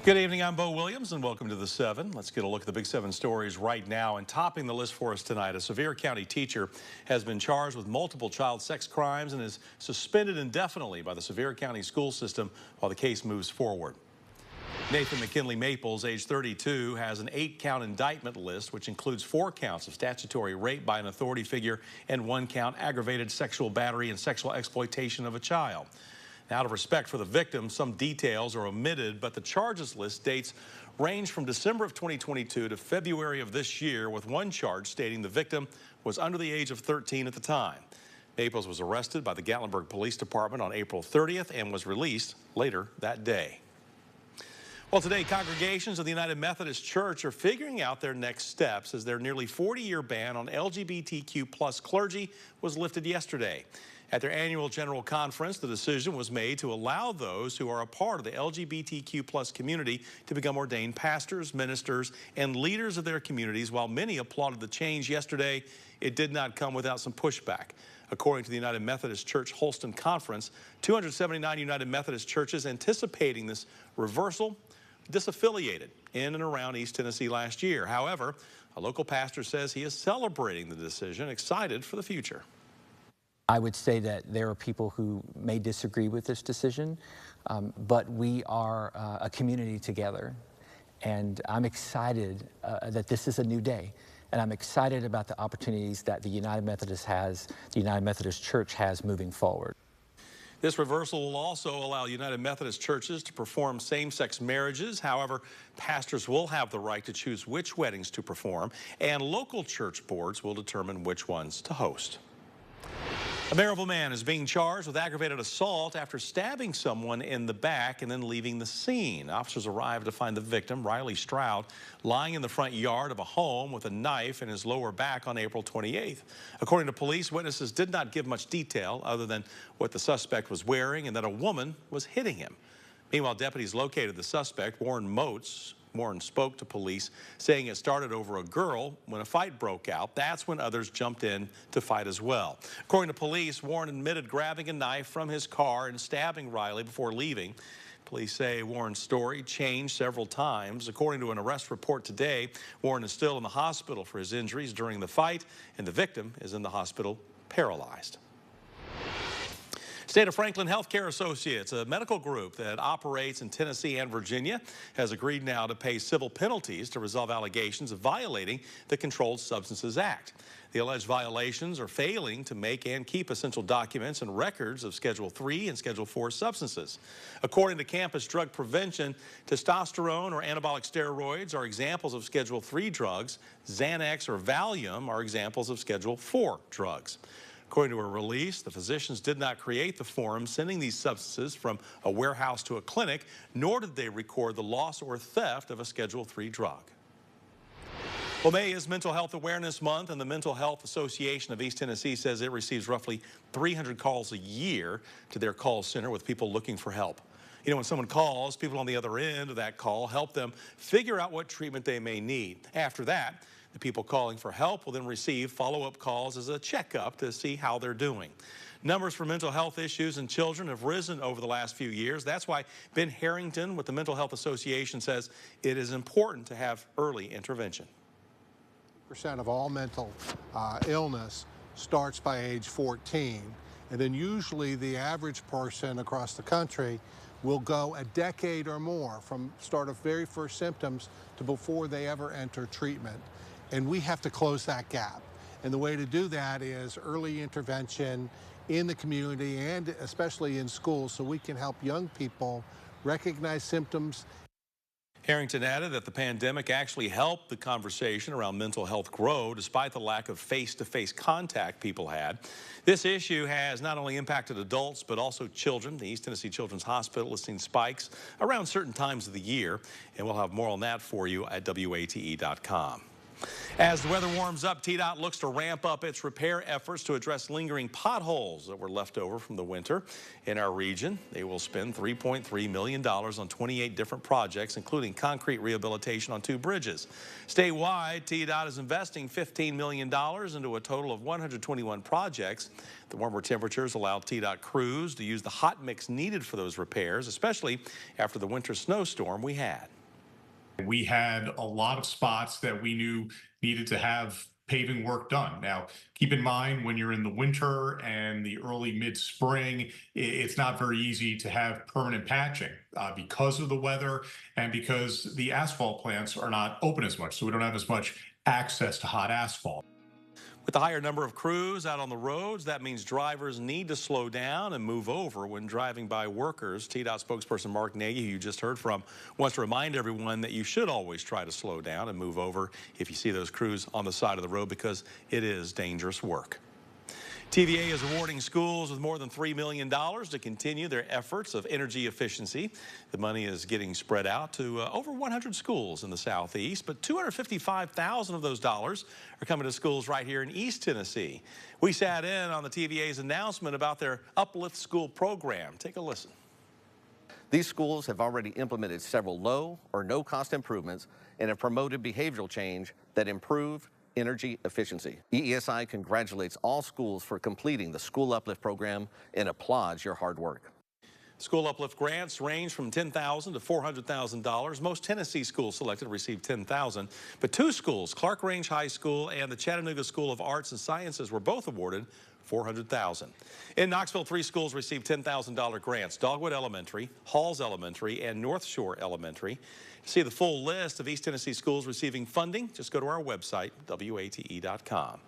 Good evening, I'm Bo Williams and welcome to the 7. Let's get a look at the big 7 stories right now. And topping the list for us tonight, a Sevier County teacher has been charged with multiple child sex crimes and is suspended indefinitely by the Sevier County school system while the case moves forward. Nathan McKinley Maples, age 32, has an 8-count indictment list, which includes 4 counts of statutory rape by an authority figure and 1 count aggravated sexual battery and sexual exploitation of a child. Now, out of respect for the victim, some details are omitted, but the charges list dates range from December of 2022 to February of this year, with one charge stating the victim was under the age of 13 at the time. Maples was arrested by the Gatlinburg Police Department on April 30th and was released later that day. Well, today, congregations of the United Methodist Church are figuring out their next steps as their nearly 40-year ban on LGBTQ+ clergy was lifted yesterday. At their annual general conference, the decision was made to allow those who are a part of the LGBTQ+ community to become ordained pastors, ministers, and leaders of their communities. While many applauded the change yesterday, it did not come without some pushback. According to the United Methodist Church Holston Conference, 279 United Methodist churches anticipating this reversal disaffiliated in and around East Tennessee last year. However, a local pastor says he is celebrating the decision, excited for the future. I would say that there are people who may disagree with this decision, but we are a community together. And I'm excited that this is a new day. And I'm excited about the opportunities that the United Methodist Church has moving forward. This reversal will also allow United Methodist churches to perform same-sex marriages. However, pastors will have the right to choose which weddings to perform, and local church boards will determine which ones to host. A Maryville man is being charged with aggravated assault after stabbing someone in the back and then leaving the scene. Officers arrived to find the victim, Riley Stroud, lying in the front yard of a home with a knife in his lower back on April 28th. According to police, witnesses did not give much detail other than what the suspect was wearing and that a woman was hitting him. Meanwhile, deputies located the suspect, Warren Moats. Warren spoke to police, saying it started over a girl. When a fight broke out, that's when others jumped in to fight as well. According to police, Warren admitted grabbing a knife from his car and stabbing Riley before leaving. Police say Warren's story changed several times. According to an arrest report today, Warren is still in the hospital for his injuries during the fight, and the victim is in the hospital paralyzed. State of Franklin Healthcare Associates, a medical group that operates in Tennessee and Virginia, has agreed now to pay civil penalties to resolve allegations of violating the Controlled Substances Act. The alleged violations are failing to make and keep essential documents and records of Schedule III and Schedule IV substances. According to Campus Drug Prevention, testosterone or anabolic steroids are examples of Schedule III drugs. Xanax or Valium are examples of Schedule IV drugs. According to a release, the physicians did not create the form sending these substances from a warehouse to a clinic, nor did they record the loss or theft of a Schedule III drug. Well, May is Mental Health Awareness Month, and the Mental Health Association of East Tennessee says it receives roughly 300 calls a year to their call center with people looking for help. You know, when someone calls, people on the other end of that call help them figure out what treatment they may need. After that, the people calling for help will then receive follow-up calls as a checkup to see how they're doing. Numbers for mental health issues in children have risen over the last few years. That's why Ben Harrington with the Mental Health Association says it is important to have early intervention. % of all mental illness starts by age 14, and then usually the average person across the country will go a decade or more from start of very first symptoms to before they ever enter treatment. And we have to close that gap. And the way to do that is early intervention in the community and especially in schools, so we can help young people recognize symptoms. Harrington added that the pandemic actually helped the conversation around mental health grow despite the lack of face-to-face contact people had. This issue has not only impacted adults but also children. The East Tennessee Children's Hospital is seeing spikes around certain times of the year, and we'll have more on that for you at WATE.com. As the weather warms up, TDOT looks to ramp up its repair efforts to address lingering potholes that were left over from the winter in our region. They will spend $3.3 million on 28 different projects, including concrete rehabilitation on 2 bridges. Statewide, TDOT is investing $15 million into a total of 121 projects. The warmer temperatures allow TDOT crews to use the hot mix needed for those repairs, especially after the winter snowstorm we had. We had a lot of spots that we knew needed to have paving work done. Now, keep in mind when you're in the winter and the early mid-spring, it's not very easy to have permanent patching because of the weather and because the asphalt plants are not open as much, so we don't have as much access to hot asphalt. With the higher number of crews out on the roads, that means drivers need to slow down and move over when driving by workers. TDOT spokesperson Mark Nagy, who you just heard from, wants to remind everyone that you should always try to slow down and move over if you see those crews on the side of the road, because it is dangerous work. TVA is awarding schools with more than $3 million to continue their efforts of energy efficiency. The money is getting spread out to over 100 schools in the Southeast, but $255,000 of those dollars are coming to schools right here in East Tennessee. We sat in on the TVA's announcement about their Uplift school program. Take a listen. These schools have already implemented several low or no cost improvements and have promoted behavioral change that improve energy efficiency. EESI congratulates all schools for completing the School Uplift program and applauds your hard work. School Uplift grants range from $10,000 to $400,000. Most Tennessee schools selected received $10,000, but two schools, Clark Range High School and the Chattanooga School of Arts and Sciences, were both awarded $400,000. In Knoxville, 3 schools received $10,000 grants: Dogwood Elementary, Halls Elementary, and North Shore Elementary. To see the full list of East Tennessee schools receiving funding, just go to our website, wate.com.